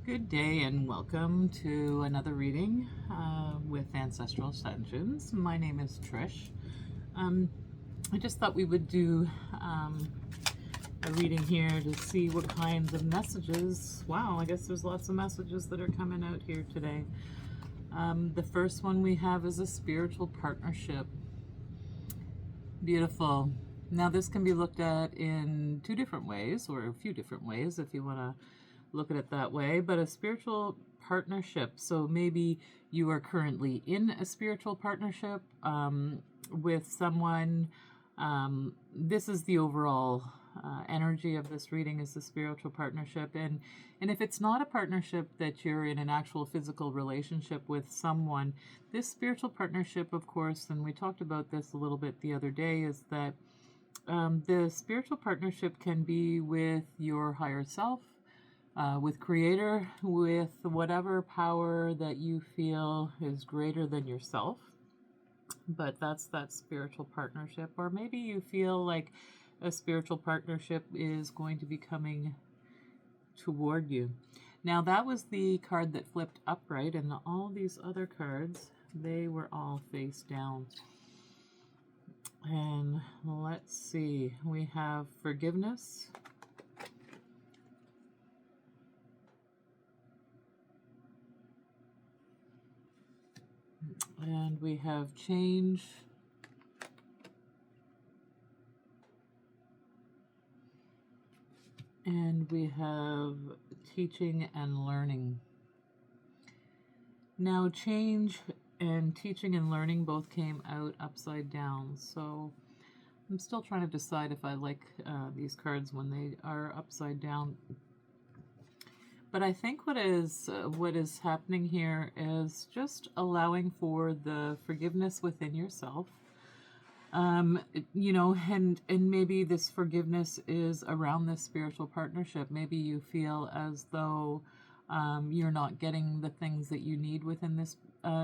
Good day and welcome to another reading with Ancestral Sessions. My name is Trish. I just thought we would do a reading here to see what kinds of messages. Wow, I guess there's lots of messages that are coming out here today. The first one we have is a spiritual partnership. Beautiful. Now this can be looked at in two different ways, or a few different ways if you want to look at it that way, but a spiritual partnership. So maybe you are currently in a spiritual partnership with someone. This is the overall energy of this reading, is the spiritual partnership. And if it's not a partnership that you're in an actual physical relationship with someone, this spiritual partnership, of course, and we talked about this a little bit the other day, is that the spiritual partnership can be with your higher self, with Creator, with whatever power that you feel is greater than yourself. But that's that spiritual partnership. Or maybe you feel like a spiritual partnership is going to be coming toward you. Now that was the card that flipped upright, and all these other cards, they were all face down. And let's see, we have forgiveness, and we have change, and we have teaching and learning. Now change and teaching and learning both came out upside down, so I'm still trying to decide if I like these cards when they are upside down. But I think what is happening here is just allowing for the forgiveness within yourself. You know, and maybe this forgiveness is around this spiritual partnership. Maybe you feel as though you're not getting the things that you need within this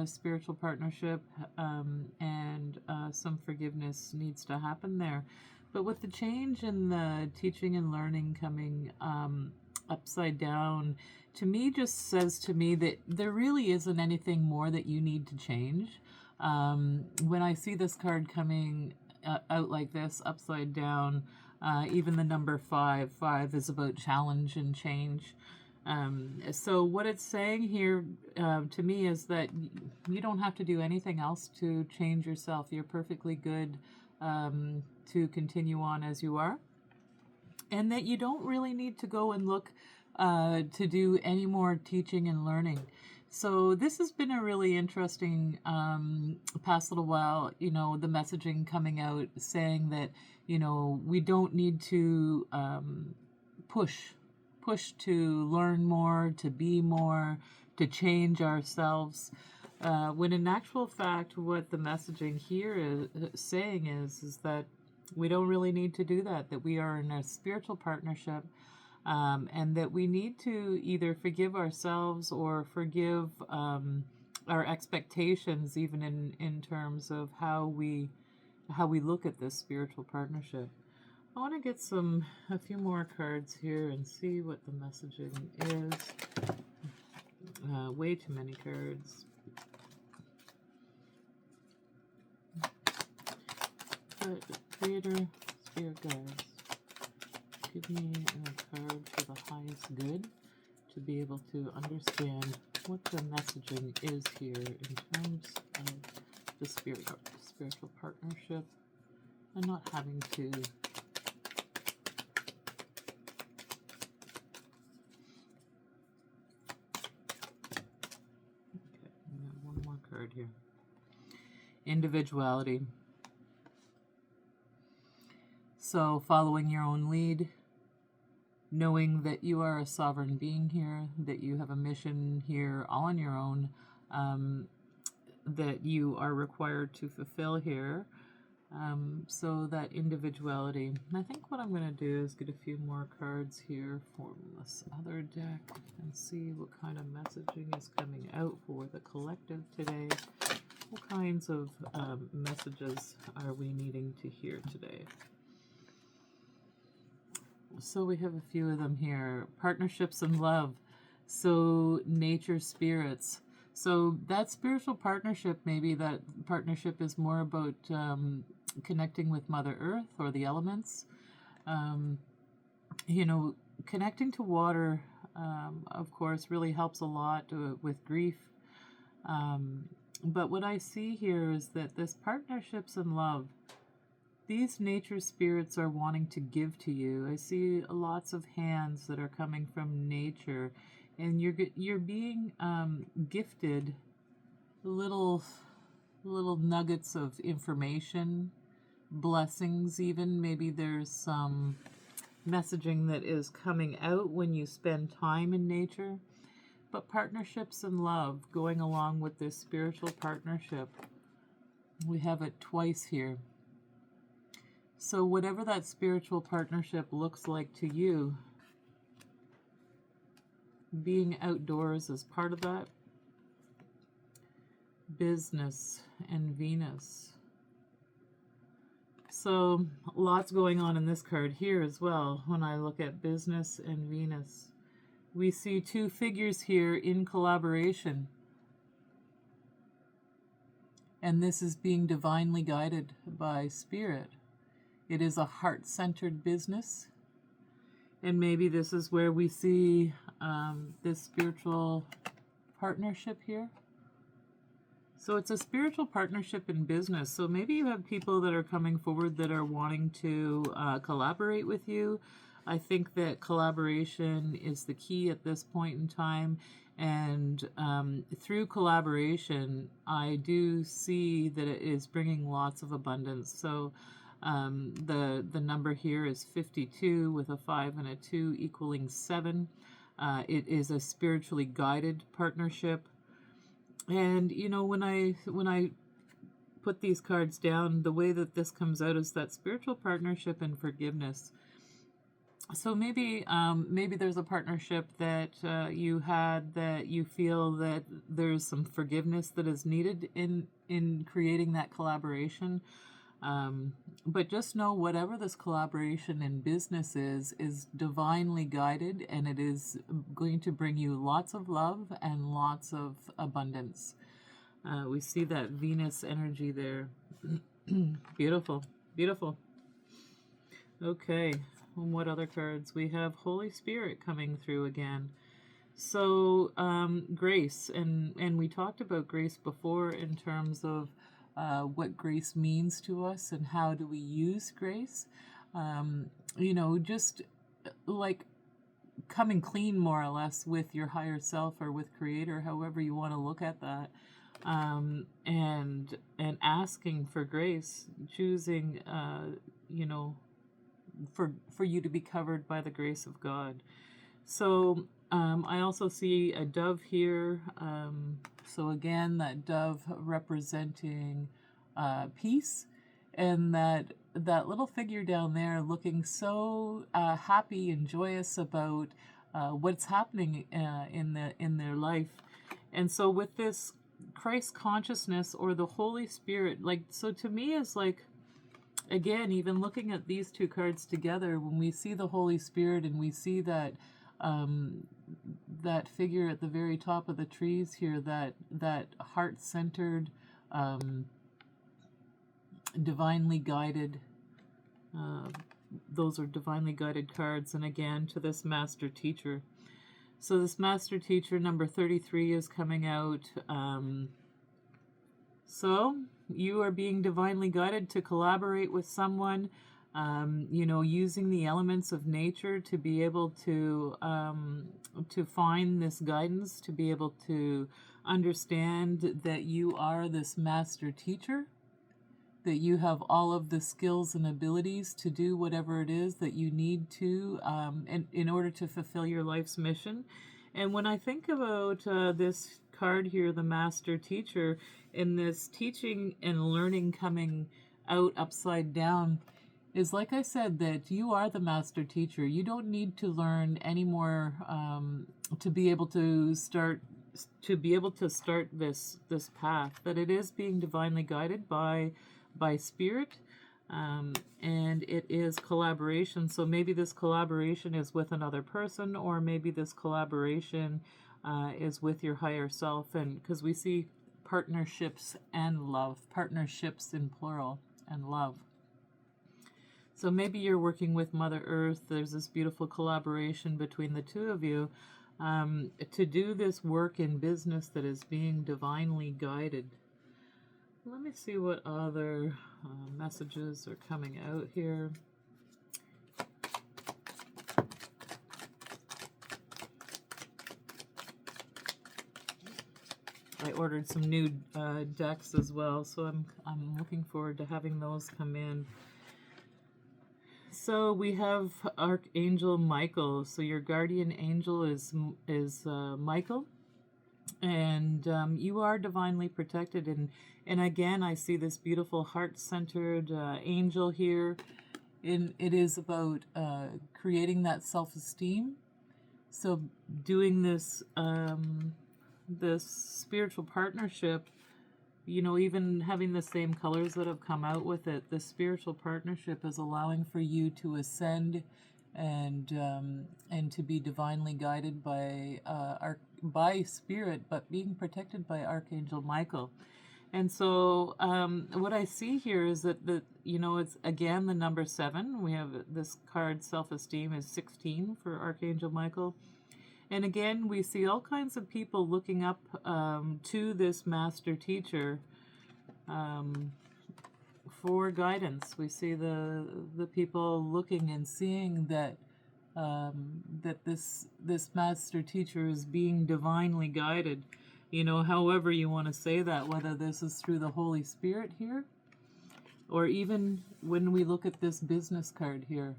spiritual partnership, and some forgiveness needs to happen there. But with the change in the teaching and learning coming upside down, to me just says to me that there really isn't anything more that you need to change. When I see this card coming out like this, upside down, even the number 5 is about challenge and change. So what it's saying here to me is that you don't have to do anything else to change yourself. You're perfectly good to continue on as you are, and that you don't really need to go and look to do any more teaching and learning. So this has been a really interesting past little while, you know, the messaging coming out saying that, you know, we don't need to push to learn more, to be more, to change ourselves. When in actual fact, what the messaging here is saying is that we don't really need to do that we are in a spiritual partnership, and that we need to either forgive ourselves or forgive our expectations, even in terms of how we look at this spiritual partnership. I want to get a few more cards here and see what the messaging is. Way too many cards. But Creator, Spirit Guides, give me a card for the highest good to be able to understand what the messaging is here in terms of the spiritual partnership, and not having to one more card here. Individuality. So following your own lead, knowing that you are a sovereign being here, that you have a mission here all on your own, that you are required to fulfill here. So that individuality. And I think what I'm going to do is get a few more cards here from this other deck and see what kind of messaging is coming out for the collective today. What kinds of messages are we needing to hear today? So we have a few of them here. Partnerships and love. So nature spirits. So that spiritual partnership, maybe that partnership is more about connecting with Mother Earth or the elements. Um, you know, connecting to water, of course, really helps a lot with grief. Um, but what I see here is that this partnerships in love, these nature spirits are wanting to give to you. I see lots of hands that are coming from nature, and you're being gifted little little nuggets of information, blessings. Even maybe there's some messaging that is coming out when you spend time in nature. But partnerships and love going along with this spiritual partnership, we have it twice here. So whatever that spiritual partnership looks like to you, being outdoors is part of that. Business and Venus. So lots going on in this card here as well. When I look at business and Venus, we see two figures here in collaboration. And this is being divinely guided by Spirit. It is a heart-centered business. And maybe this is where we see this spiritual partnership here. So it's a spiritual partnership in business. So maybe you have people that are coming forward that are wanting to collaborate with you. I think that collaboration is the key at this point in time. And through collaboration, I do see that it is bringing lots of abundance. So the number here is 52 with a 5 and a 2 equaling 7. It is a spiritually guided partnership. And you know, when I put these cards down, the way that this comes out is that spiritual partnership and forgiveness. So maybe there's a partnership that you had that you feel that there's some forgiveness that is needed in creating that collaboration. But just know whatever this collaboration in business is divinely guided, and it is going to bring you lots of love and lots of abundance. We see that Venus energy there. Beautiful, beautiful. Okay, and what other cards? We have Holy Spirit coming through again. So grace, and we talked about grace before in terms of what grace means to us and how do we use grace. You know, just like coming clean more or less with your higher self or with Creator, however you want to look at that. And asking for grace, choosing, you know, for you to be covered by the grace of God. So I also see a dove here. So again, that dove representing peace, and that little figure down there looking so happy and joyous about what's happening in their life. And so with this Christ consciousness or the Holy Spirit, like, so to me is like, again, even looking at these two cards together, when we see the Holy Spirit and we see that that figure at the very top of the trees here, that heart-centered, divinely guided, those are divinely guided cards. And again, to this master teacher. So this master teacher number 33 is coming out. So you are being divinely guided to collaborate with someone, you know, using the elements of nature to be able to find this guidance, to be able to understand that you are this master teacher, that you have all of the skills and abilities to do whatever it is that you need to in order to fulfill your life's mission. And when I think about this card here, the master teacher, in this teaching and learning coming out upside down, is like I said, that you are the master teacher. You don't need to learn anymore to be able to start this path. That it is being divinely guided by Spirit. And it is collaboration. So maybe this collaboration is with another person, or maybe this collaboration is with your higher self. And because we see partnerships and love, partnerships in plural, and love. So maybe you're working with Mother Earth. There's this beautiful collaboration between the two of you to do this work in business that is being divinely guided. Let me see what other messages are coming out here. I ordered some new decks as well, so I'm looking forward to having those come in. So we have Archangel Michael. So your guardian angel is Michael, and you are divinely protected. And again, I see this beautiful heart-centered angel here. It is about creating that self-esteem. So doing this this spiritual partnership, you know, even having the same colors that have come out with it, the spiritual partnership is allowing for you to ascend and to be divinely guided by spirit, but being protected by Archangel Michael. And so what I see here is that it's again the number 7. We have this card, self-esteem, is 16 for Archangel Michael. And again, we see all kinds of people looking up to this master teacher for guidance. We see the people looking and seeing that that this master teacher is being divinely guided. You know, however you want to say that, whether this is through the Holy Spirit here, or even when we look at this business card here.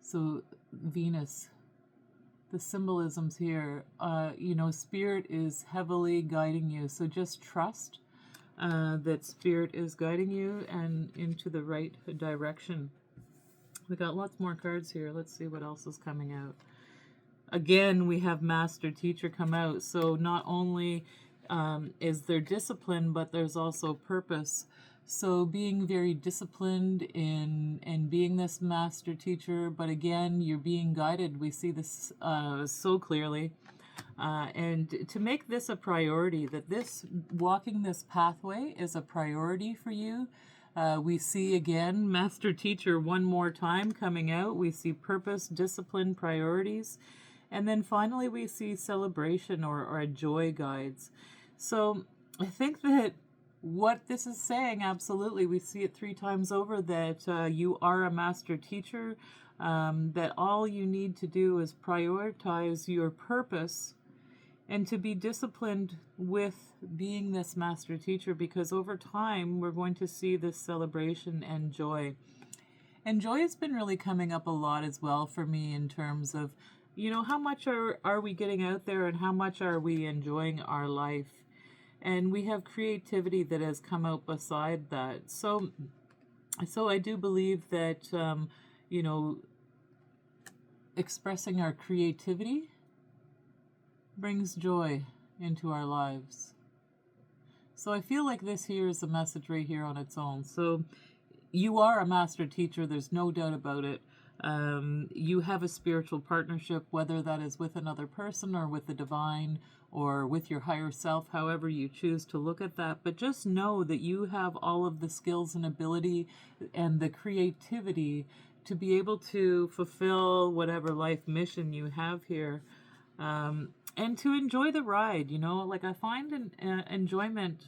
So Venus, the symbolisms here, Spirit is heavily guiding you. So just trust that Spirit is guiding you and into the right direction. We got lots more cards here. Let's see what else is coming out. Again, we have Master Teacher come out. So not only is there discipline, but there's also purpose. So being very disciplined in being this master teacher, but again, you're being guided. We see this so clearly. And to make this a priority, that this walking this pathway is a priority for you. We see again master teacher one more time coming out. We see purpose, discipline, priorities. And then finally we see celebration or joy guides. So I think that what this is saying, absolutely, we see it 3 times over, that you are a master teacher, that all you need to do is prioritize your purpose and to be disciplined with being this master teacher, because over time we're going to see this celebration and joy. And joy has been really coming up a lot as well for me in terms of, how much are we getting out there and how much are we enjoying our life? And we have creativity that has come out beside that. So I do believe that, expressing our creativity brings joy into our lives. So I feel like this here is a message right here on its own. So you are a master teacher. There's no doubt about it. You have a spiritual partnership, whether that is with another person or with the divine or with your higher self, however you choose to look at that. But just know that you have all of the skills and ability and the creativity to be able to fulfill whatever life mission you have here, and to enjoy the ride. Like I find enjoyment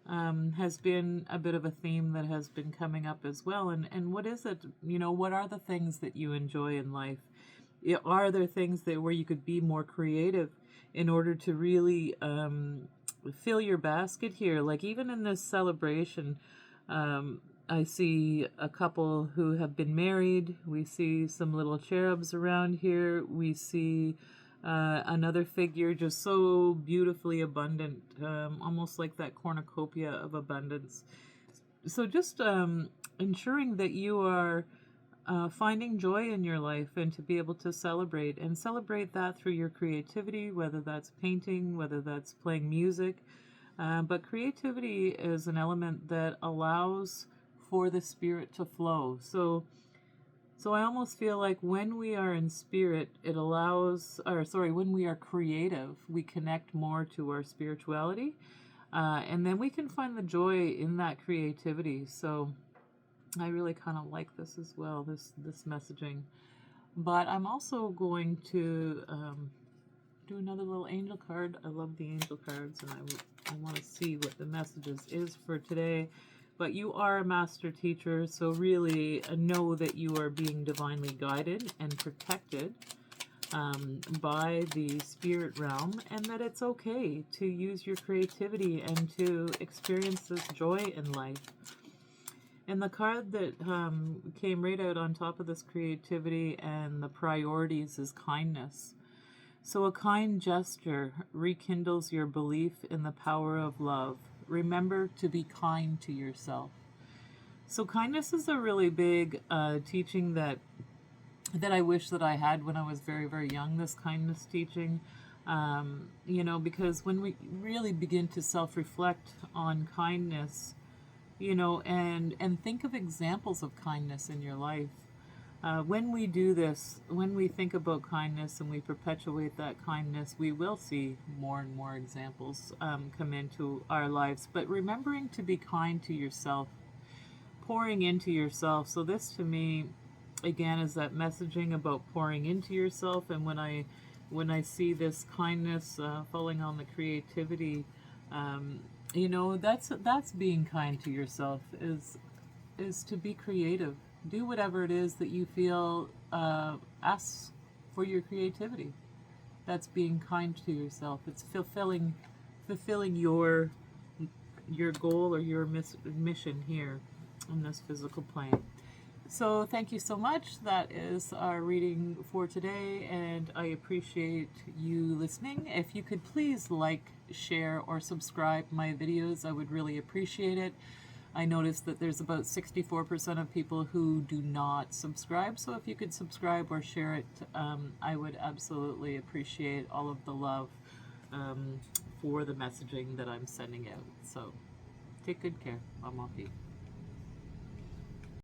has been a bit of a theme that has been coming up as well. And what is it? What are the things that you enjoy in life? Are there things where you could be more creative in order to really fill your basket here? Like even in this celebration, I see a couple who have been married. We see some little cherubs around here. We see another figure just so beautifully abundant, almost like that cornucopia of abundance. So just ensuring that you are finding joy in your life and to be able to celebrate that through your creativity, whether that's painting, whether that's playing music. But creativity is an element that allows for the spirit to flow. So I almost feel like when we are in spirit, it allows, or sorry, when we are creative, we connect more to our spirituality, and then we can find the joy in that creativity. So I really kind of like this as well, this messaging. But I'm also going to do another little angel card. I love the angel cards, and I want to see what the messages is for today. But you are a master teacher, so really know that you are being divinely guided and protected by the spirit realm, and that it's okay to use your creativity and to experience this joy in life. And the card that came right out on top of this creativity and the priorities is kindness. So a kind gesture rekindles your belief in the power of love. Remember to be kind to yourself. So kindness is a really big teaching that I wish that I had when I was very, very young, this kindness teaching. Because when we really begin to self-reflect on kindness, and think of examples of kindness in your life. When we do this, when we think about kindness and we perpetuate that kindness, we will see more and more examples come into our lives. But remembering to be kind to yourself, pouring into yourself. So this to me, again, is that messaging about pouring into yourself. And when I see this kindness falling on the creativity, that's being kind to yourself, is to be creative. Do whatever it is that you feel asks for your creativity. That's being kind to yourself. It's fulfilling your goal or your mission here on this physical plane. So thank you so much. That is our reading for today, and I appreciate you listening. If you could please like, share, or subscribe my videos, I would really appreciate it. I noticed that there's about 64% of people who do not subscribe, so if you could subscribe or share it, I would absolutely appreciate all of the love for the messaging that I'm sending out. So take good care. I'm off.